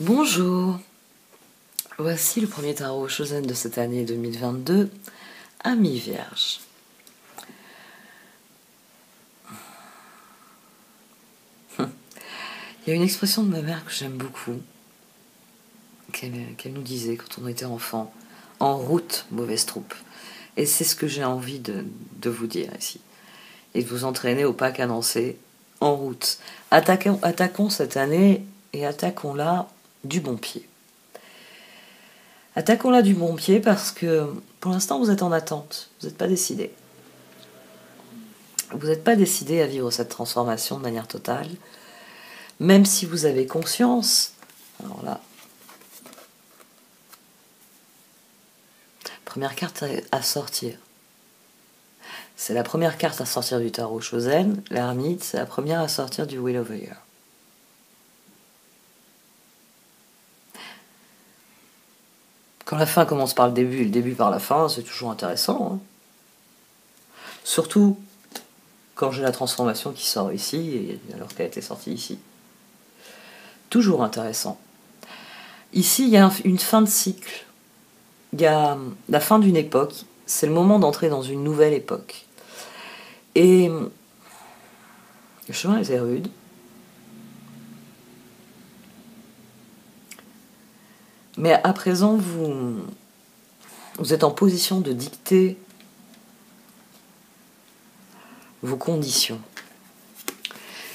Bonjour, voici le premier tarot Chosen de cette année 2022, Amis Vierge. Il y a une expression de ma mère que j'aime beaucoup, qu'elle nous disait quand on était enfant, en route, mauvaise troupe. Et c'est ce que j'ai envie de vous dire ici, et de vous entraîner au pas cadencé, en route. Attaquons cette année et attaquons-la du bon pied. Attaquons-la du bon pied parce que pour l'instant vous êtes en attente, vous n'êtes pas décidé. Vous n'êtes pas décidé à vivre cette transformation de manière totale, même si vous avez conscience. Alors là, première carte à sortir. C'est la première carte à sortir du tarot Chosen, l'ermite, c'est la première à sortir du Wheel of the Year. Quand la fin commence par le début et le début par la fin, c'est toujours intéressant. Hein. Surtout quand j'ai la transformation qui sort ici, alors qu'elle a été sortie ici. Toujours intéressant. Ici, il y a une fin de cycle. Il y a la fin d'une époque. C'est le moment d'entrer dans une nouvelle époque. Et le chemin était rude. Mais à présent, vous êtes en position de dicter vos conditions.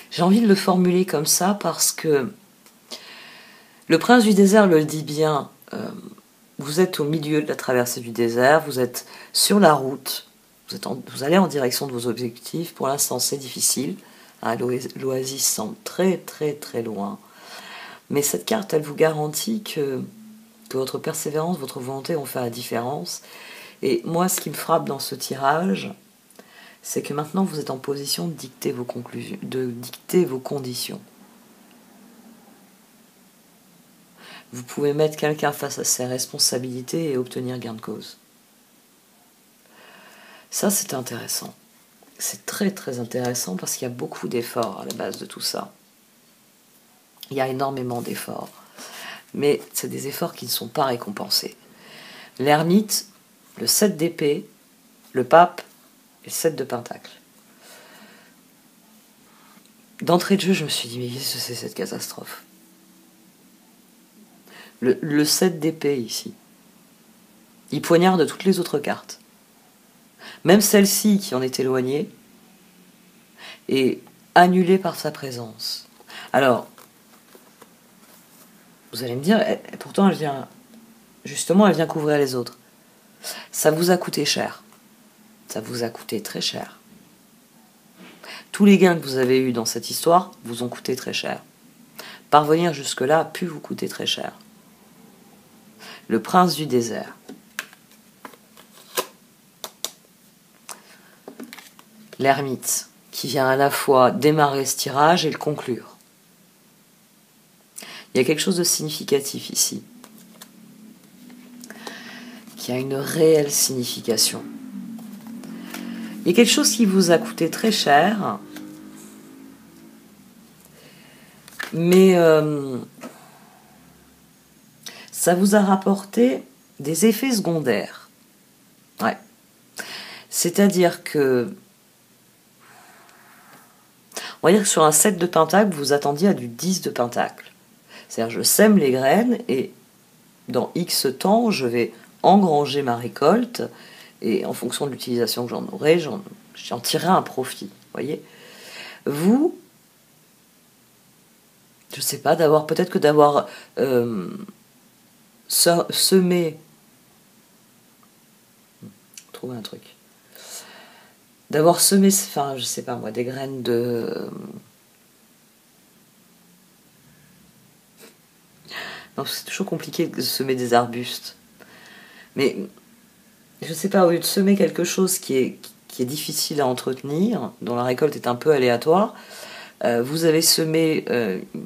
J'ai envie de le formuler comme ça parce que le prince du désert le dit bien. Vous êtes au milieu de la traversée du désert, vous êtes sur la route, vous allez en direction de vos objectifs. Pour l'instant, c'est difficile. Hein, l'oasis semble très très très loin. Mais cette carte, elle vous garantit que votre persévérance, votre volonté ont fait la différence. Et moi, ce qui me frappe dans ce tirage, c'est que maintenant, vous êtes en position de dicter vos conclusions, de dicter vos conditions. Vous pouvez mettre quelqu'un face à ses responsabilités et obtenir gain de cause. Ça, c'est intéressant. C'est très très intéressant parce qu'il y a beaucoup d'efforts à la base de tout ça. Il y a énormément d'efforts. Mais c'est des efforts qui ne sont pas récompensés. L'ermite, le 7 d'épée, le pape et le 7 de pentacle. D'entrée de jeu, je me suis dit, mais qu'est-ce que c'est cette catastrophe ? Le 7 d'épée ici, il poignarde toutes les autres cartes. Même celle-ci qui en est éloignée est annulée par sa présence. Alors, vous allez me dire, pourtant elle vient couvrir les autres. Ça vous a coûté cher. Ça vous a coûté très cher. Tous les gains que vous avez eus dans cette histoire vous ont coûté très cher. Parvenir jusque-là a pu vous coûter très cher. Le prince du désert. L'ermite, qui vient à la fois démarrer ce tirage et le conclure. Il y a quelque chose de significatif ici, qui a une réelle signification. Il y a quelque chose qui vous a coûté très cher, mais ça vous a rapporté des effets secondaires. Ouais. C'est-à-dire que, on va dire que sur un 7 de pentacle, vous attendiez à du 10 de pentacle. C'est-à-dire, je sème les graines et dans X temps, je vais engranger ma récolte et en fonction de l'utilisation que j'en aurai, j'en tirerai un profit. Voyez ? Vous, je ne sais pas, peut-être que d'avoir semé, trouver un truc, d'avoir semé, enfin, je sais pas moi, des graines de... Non, c'est toujours compliqué de semer des arbustes. Mais, je sais pas, au lieu de semer quelque chose qui est difficile à entretenir, dont la récolte est un peu aléatoire, vous avez semé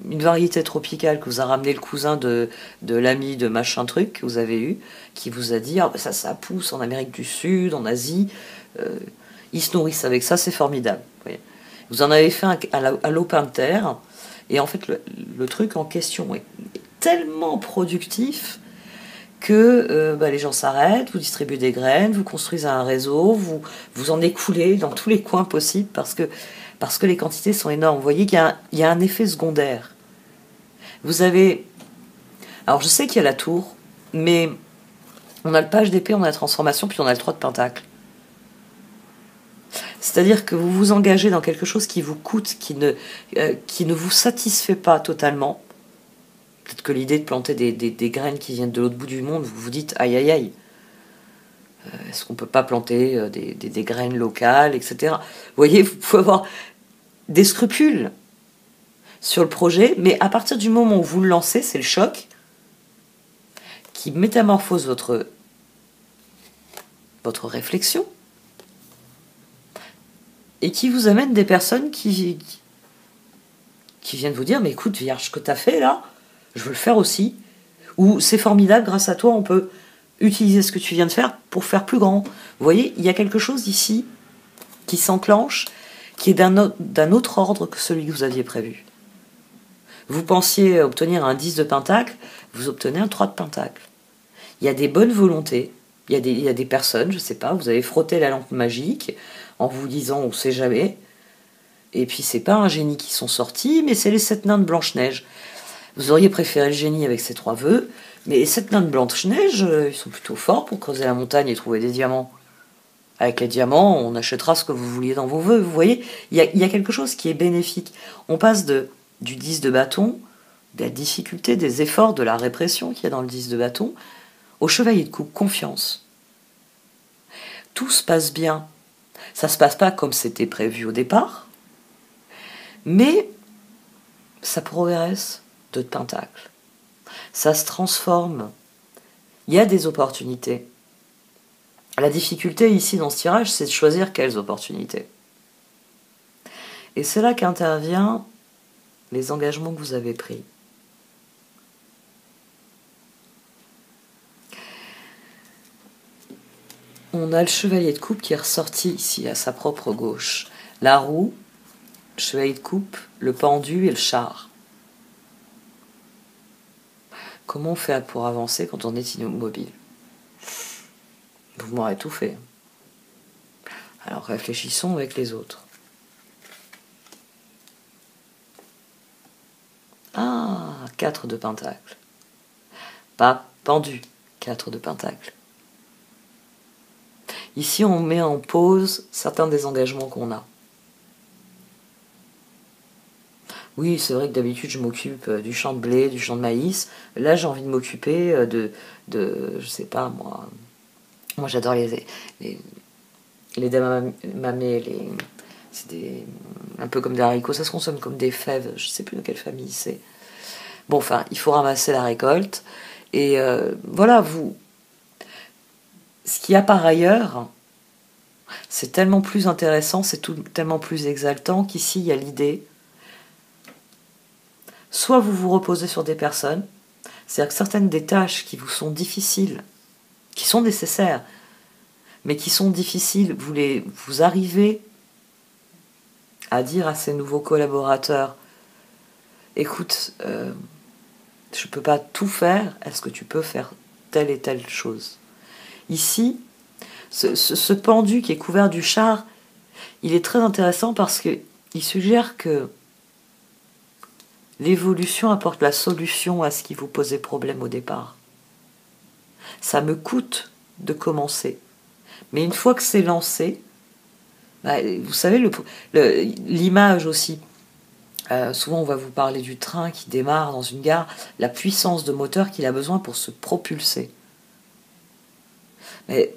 une variété tropicale que vous a ramené le cousin de l'ami de machin truc que vous avez eu, qui vous a dit, ah, bah ça pousse en Amérique du Sud, en Asie, ils se nourrissent avec ça, c'est formidable. Vous en avez fait à l'eau pain de terre, Et en fait, le truc en question est tellement productif que les gens s'arrêtent, vous distribuez des graines, vous construisez un réseau, vous en écoulez dans tous les coins possibles parce que les quantités sont énormes. Vous voyez qu'il y a un effet secondaire. Vous avez... Alors je sais qu'il y a la tour, mais on a le page d'épée, on a la transformation, puis on a le 3 de pentacle. C'est-à-dire que vous vous engagez dans quelque chose qui vous coûte, qui ne vous satisfait pas totalement. Peut-être que l'idée de planter des graines qui viennent de l'autre bout du monde, vous vous dites aïe aïe aïe. Est-ce qu'on ne peut pas planter des graines locales, etc. Vous voyez, vous pouvez avoir des scrupules sur le projet, mais à partir du moment où vous le lancez, c'est le choc qui métamorphose votre réflexion et qui vous amène des personnes qui viennent vous dire mais écoute Vierge, ce que tu as fait là, je veux le faire aussi, ou c'est formidable, grâce à toi on peut utiliser ce que tu viens de faire pour faire plus grand. Vous voyez, il y a quelque chose ici qui s'enclenche, qui est d'un autre ordre que celui que vous aviez prévu. Vous pensiez obtenir un 10 de pentacle, vous obtenez un 3 de pentacle. Il y a des bonnes volontés, il y a des personnes, je sais pas, vous avez frotté la lampe magique en vous disant on sait jamais, et puis c'est pas un génie qui sont sortis, mais c'est les 7 nains de Blanche-Neige. Vous auriez préféré le génie avec ses 3 vœux, mais les 7 nains de Blanche-Neige, ils sont plutôt forts pour creuser la montagne et trouver des diamants. Avec les diamants, on achètera ce que vous vouliez dans vos vœux. Vous voyez, il y a quelque chose qui est bénéfique. On passe du 10 de bâton, de la difficulté, des efforts, de la répression qu'il y a dans le 10 de bâton, au chevalier de coupe, confiance. Tout se passe bien. Ça se passe pas comme c'était prévu au départ, mais ça progresse. 2 de pentacle. Ça se transforme. Il y a des opportunités. La difficulté ici dans ce tirage, c'est de choisir quelles opportunités. Et c'est là qu'intervient les engagements que vous avez pris. On a le chevalier de coupe qui est ressorti ici à sa propre gauche. La roue, le chevalier de coupe, le pendu et le char. Comment on fait pour avancer quand on est immobile? Vous m'aurez tout fait. Alors réfléchissons avec les autres. Ah, 4 de pentacle. Pas pendu, 4 de pentacle. Ici, on met en pause certains des engagements qu'on a. Oui, c'est vrai que d'habitude, je m'occupe du champ de blé, du champ de maïs. Là, j'ai envie de m'occuper je sais pas, moi j'adore les damamés, c'est un peu comme des haricots, ça se consomme comme des fèves, je sais plus de quelle famille c'est. Bon, enfin, il faut ramasser la récolte. Et voilà, ce qu'il y a par ailleurs, c'est tellement plus intéressant, tellement plus exaltant qu'ici, il y a l'idée. Soit vous vous reposez sur des personnes, c'est-à-dire que certaines des tâches qui vous sont difficiles, qui sont nécessaires, mais qui sont difficiles, vous arrivez à dire à ces nouveaux collaborateurs, écoute, je ne peux pas tout faire, est-ce que tu peux faire telle et telle chose? Ici, ce pendu qui est couvert du char, il est très intéressant parce qu'il suggère que l'évolution apporte la solution à ce qui vous posait problème au départ. Ça me coûte de commencer. Mais une fois que c'est lancé, vous savez, l'image aussi. Souvent, on va vous parler du train qui démarre dans une gare, la puissance de moteur qu'il a besoin pour se propulser. Mais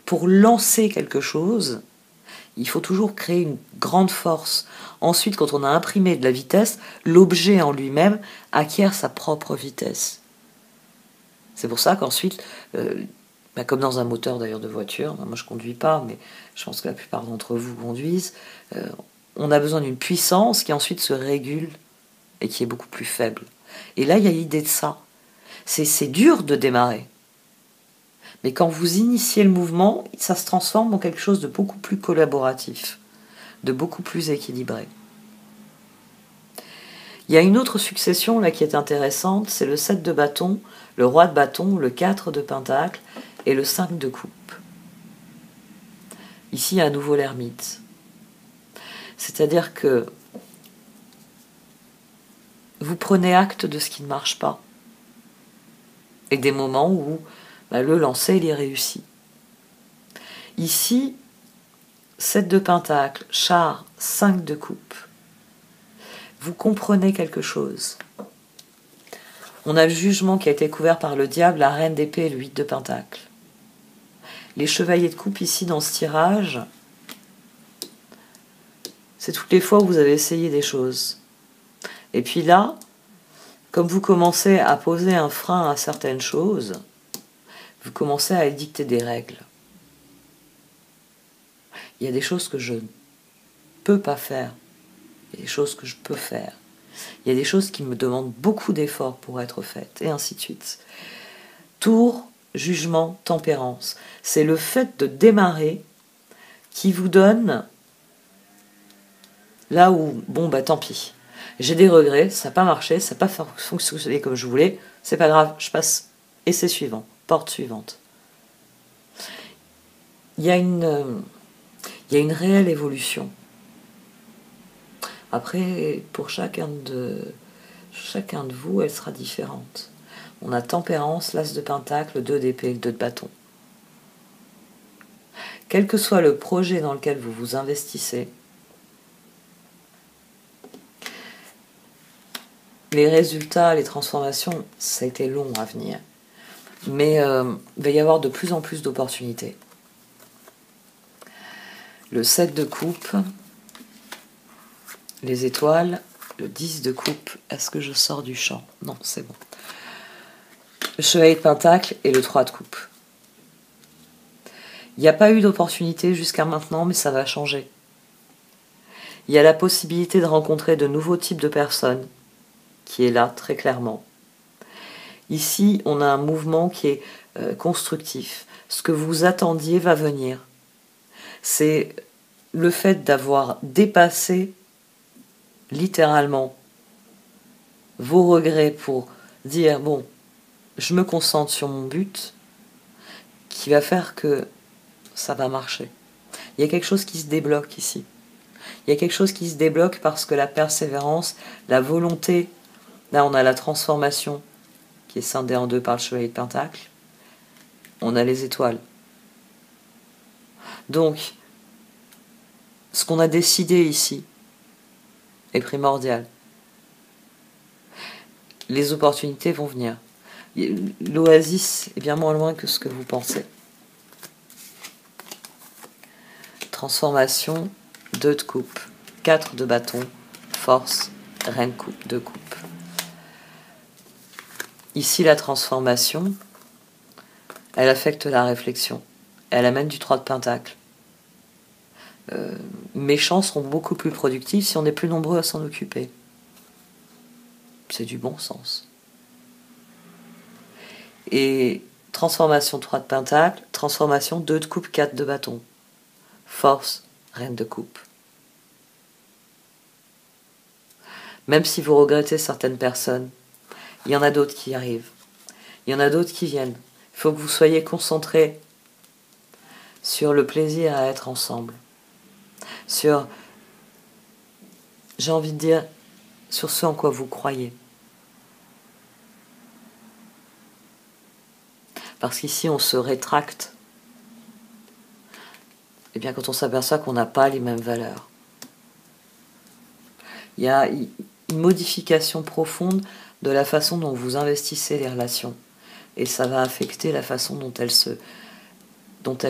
pour lancer quelque chose, il faut toujours créer une grande force. Ensuite, quand on a imprimé de la vitesse, l'objet en lui-même acquiert sa propre vitesse. C'est pour ça qu'ensuite, comme dans un moteur d'ailleurs de voiture, moi je ne conduis pas, mais je pense que la plupart d'entre vous conduisent, on a besoin d'une puissance qui ensuite se régule et qui est beaucoup plus faible. Et là, il y a l'idée de ça. C'est dur de démarrer. Mais quand vous initiez le mouvement, ça se transforme en quelque chose de beaucoup plus collaboratif, de beaucoup plus équilibré. Il y a une autre succession là qui est intéressante, c'est le 7 de bâton, le roi de bâton, le 4 de pentacle et le 5 de coupe. Ici, à nouveau l'ermite. C'est-à-dire que vous prenez acte de ce qui ne marche pas. Et des moments où le lancer, il est réussi. Ici, 7 de pentacle, char, 5 de coupe. Vous comprenez quelque chose. On a le jugement qui a été couvert par le diable, la reine d'épée et le 8 de pentacle. Les chevaliers de coupe ici dans ce tirage, c'est toutes les fois où vous avez essayé des choses. Et puis là, comme vous commencez à poser un frein à certaines choses, vous commencez à édicter des règles. Il y a des choses que je ne peux pas faire. Il y a des choses que je peux faire. Il y a des choses qui me demandent beaucoup d'efforts pour être faites, et ainsi de suite. Tour, jugement, tempérance. C'est le fait de démarrer qui vous donne là où, bon, tant pis. J'ai des regrets, ça n'a pas marché, ça n'a pas fonctionné comme je voulais, c'est pas grave, je passe. Essai suivant, porte suivante. Il y a une réelle évolution. Après, pour chacun de vous, elle sera différente. On a tempérance, l'as de pentacle, 2 d'épée, 2 de bâton. Quel que soit le projet dans lequel vous vous investissez, les résultats, les transformations, ça a été long à venir. Mais il va y avoir de plus en plus d'opportunités. Le 7 de coupe, les étoiles, le 10 de coupe. Est-ce que je sors du champ? Non, c'est bon. Le chevalier de pentacle et le 3 de coupe. Il n'y a pas eu d'opportunité jusqu'à maintenant, mais ça va changer. Il y a la possibilité de rencontrer de nouveaux types de personnes, qui est là, très clairement. Ici, on a un mouvement qui est constructif. Ce que vous attendiez va venir. C'est le fait d'avoir dépassé, littéralement, vos regrets pour dire, bon, je me concentre sur mon but, qui va faire que ça va marcher. Il y a quelque chose qui se débloque ici. Il y a quelque chose qui se débloque parce que la persévérance, la volonté, là on a la transformation qui est scindée en deux par le chevalier de pentacle, on a les étoiles. Donc, ce qu'on a décidé ici est primordial. Les opportunités vont venir. L'oasis est bien moins loin que ce que vous pensez. Transformation, 2 de coupe, 4 de bâton, force, reine coupe, 2 coupe. Ici, la transformation, elle affecte la réflexion. Elle amène du 3 de pentacle. Mes champs seront beaucoup plus productifs si on est plus nombreux à s'en occuper. C'est du bon sens. Et transformation 3 de pentacle, transformation 2 de coupe, 4 de bâton. Force, reine de coupe. Même si vous regrettez certaines personnes, il y en a d'autres qui arrivent. Il y en a d'autres qui viennent. Il faut que vous soyez concentrés sur le plaisir à être ensemble. Sur, j'ai envie de dire, sur ce en quoi vous croyez. Parce qu'ici, on se rétracte. Et bien, quand on s'aperçoit qu'on n'a pas les mêmes valeurs. Il y a une modification profonde de la façon dont vous investissez les relations. Et ça va affecter la façon dont elles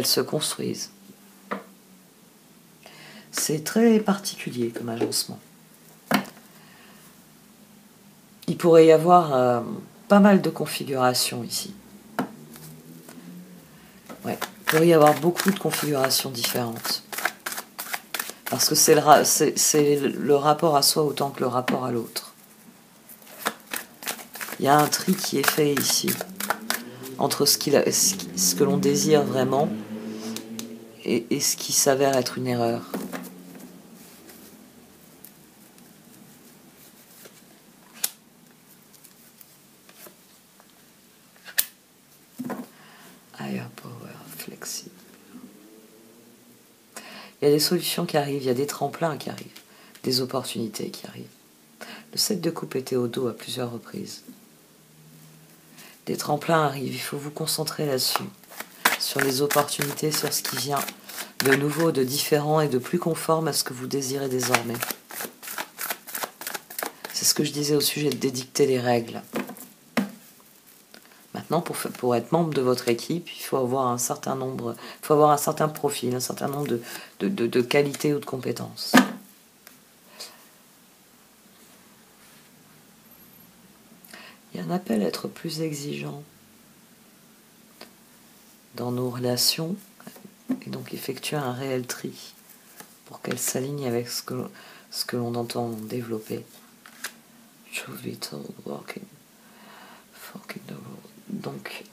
se construisent. C'est très particulier comme agencement. Il pourrait y avoir pas mal de configurations ici. Ouais, il pourrait y avoir beaucoup de configurations différentes. Parce que c'est le rapport à soi autant que le rapport à l'autre. Il y a un tri qui est fait ici entre ce que l'on désire vraiment et ce qui s'avère être une erreur. Il y a des solutions qui arrivent, il y a des tremplins qui arrivent, des opportunités qui arrivent. Le 7 de coupe était au dos à plusieurs reprises. Des tremplins arrivent, il faut vous concentrer là-dessus, sur les opportunités, sur ce qui vient de nouveau, de différent et de plus conforme à ce que vous désirez désormais. C'est ce que je disais au sujet d'édicter les règles. Maintenant, pour être membre de votre équipe, il faut avoir un certain nombre, il faut avoir un certain profil, un certain nombre de qualités ou de compétences. Il y a un appel à être plus exigeant dans nos relations et donc effectuer un réel tri pour qu'elles s'alignent avec ce que l'on entend développer. Truth be told, walking the road. Donc,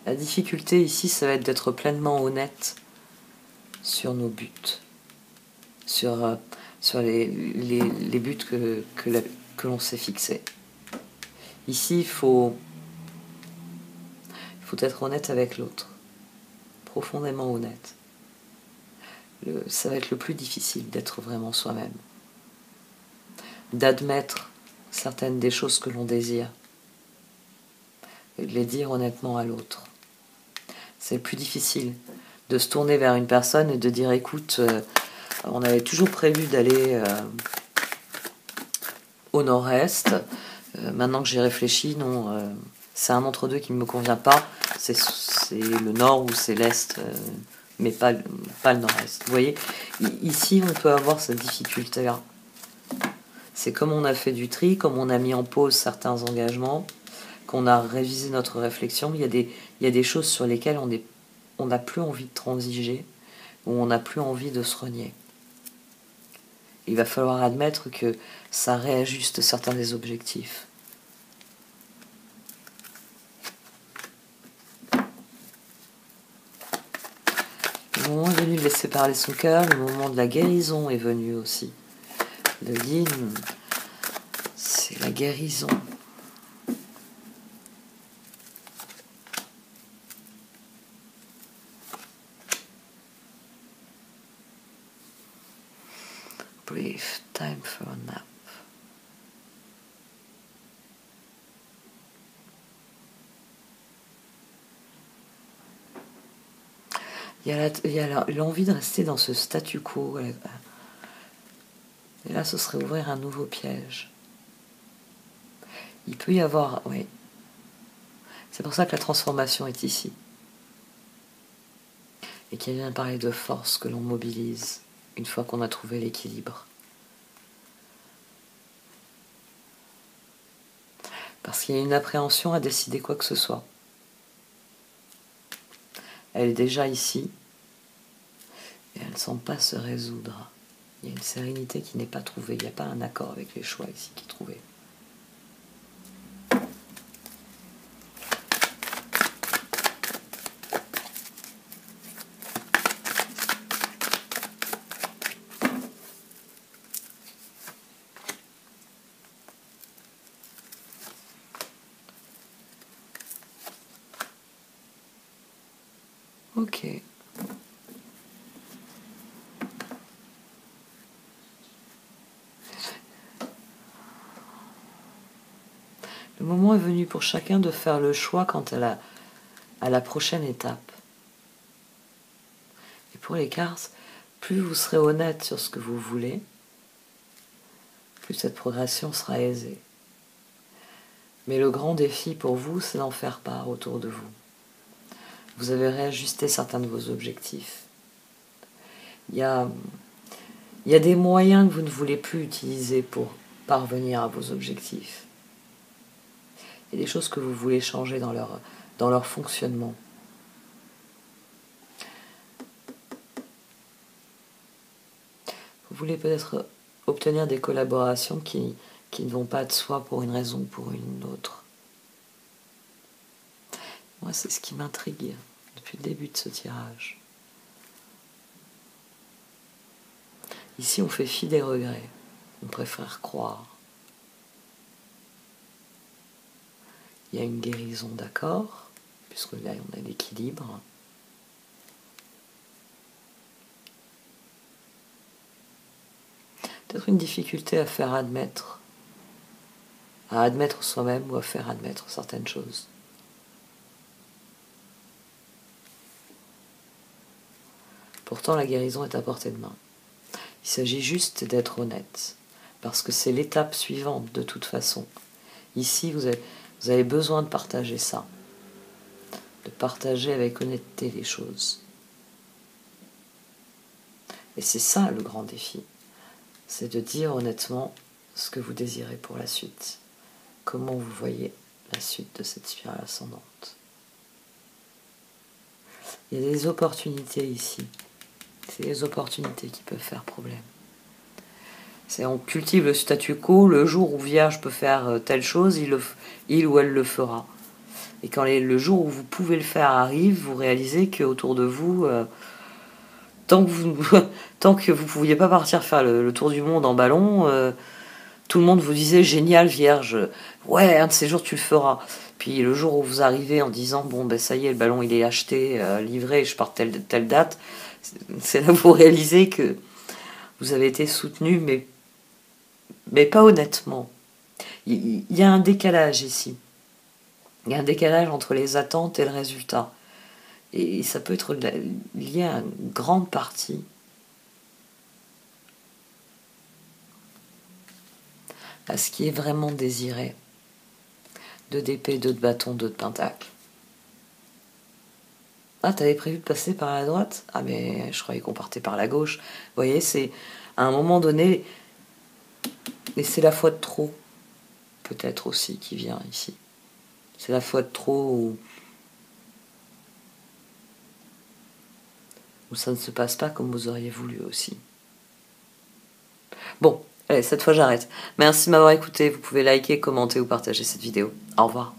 la difficulté ici, ça va être d'être pleinement honnête sur nos buts, sur les buts que l'on s'est fixés. Ici, il faut être honnête avec l'autre, profondément honnête. Ça va être le plus difficile d'être vraiment soi-même, d'admettre certaines des choses que l'on désire et de les dire honnêtement à l'autre. C'est le plus difficile de se tourner vers une personne et de dire écoute, on avait toujours prévu d'aller au nord-est, maintenant que j'ai réfléchi, non, c'est un entre-deux qui ne me convient pas, c'est le nord ou c'est l'est, mais pas le nord-est. Vous voyez, ici on peut avoir cette difficulté-là. C'est comme on a fait du tri, comme on a mis en pause certains engagements, qu'on a révisé notre réflexion, il y a des choses sur lesquelles on n'a plus envie de transiger, ou on n'a plus envie de se renier. Il va falloir admettre que ça réajuste certains des objectifs. Le moment est venu de laisser parler son cœur, le moment de la guérison est venu aussi. Le yin, c'est la guérison. Brief time for a nap. Il y a l'envie de rester dans ce statu quo. Et là, ce serait ouvrir un nouveau piège. Il peut y avoir... Oui. C'est pour ça que la transformation est ici. Et qu'elle vient parler de force que l'on mobilise une fois qu'on a trouvé l'équilibre. Parce qu'il y a une appréhension à décider quoi que ce soit. Elle est déjà ici et elle ne semble pas se résoudre. Il y a une sérénité qui n'est pas trouvée. Il n'y a pas un accord avec les choix ici qui est trouvé. Ok. Le moment est venu pour chacun de faire le choix quant à la prochaine étape. Et pour les cartes, plus vous serez honnête sur ce que vous voulez, plus cette progression sera aisée. Mais le grand défi pour vous, c'est d'en faire part autour de vous. Vous avez réajusté certains de vos objectifs. Il y a des moyens que vous ne voulez plus utiliser pour parvenir à vos objectifs. Il y a des choses que vous voulez changer dans leur fonctionnement. Vous voulez peut-être obtenir des collaborations qui ne vont pas de soi pour une raison ou pour une autre. Moi, c'est ce qui m'intrigue depuis le début de ce tirage. Ici, on fait fi des regrets. On préfère croire. Il y a une guérison, d'accord, puisque là on a l'équilibre. Peut-être une difficulté à faire admettre, soi-même ou à faire admettre certaines choses. Pourtant, la guérison est à portée de main. Il s'agit juste d'être honnête, parce que c'est l'étape suivante de toute façon. Ici, vous avez besoin de partager ça, de partager avec honnêteté les choses. Et c'est ça le grand défi, c'est de dire honnêtement ce que vous désirez pour la suite, comment vous voyez la suite de cette spirale ascendante. Il y a des opportunités ici, c'est les opportunités qui peuvent faire problème. On cultive le statu quo, le jour où Vierge peut faire telle chose, il ou elle le fera. Et quand le jour où vous pouvez le faire arrive, vous réalisez qu'autour de vous, tant que vous ne pouviez pas partir faire le tour du monde en ballon, tout le monde vous disait « Génial Vierge, ouais, un de ces jours tu le feras ». Puis le jour où vous arrivez en disant « Bon, ben ça y est, le ballon il est acheté, livré, je pars telle date », c'est là que vous réalisez que vous avez été soutenu, mais pas honnêtement. Il y a un décalage ici. Il y a un décalage entre les attentes et le résultat. Et ça peut être lié à une grande partie à ce qui est vraiment désiré. 2 d'épée, 2 de bâton, 2 de pentacle. Ah, t'avais prévu de passer par la droite? Ah, mais je croyais qu'on partait par la gauche. Vous voyez, c'est à un moment donné, et c'est la foi de trop, peut-être aussi, qui vient ici. C'est la foi de trop où ça ne se passe pas comme vous auriez voulu aussi. Bon, allez, cette fois j'arrête. Merci de m'avoir écouté. Vous pouvez liker, commenter ou partager cette vidéo. Au revoir.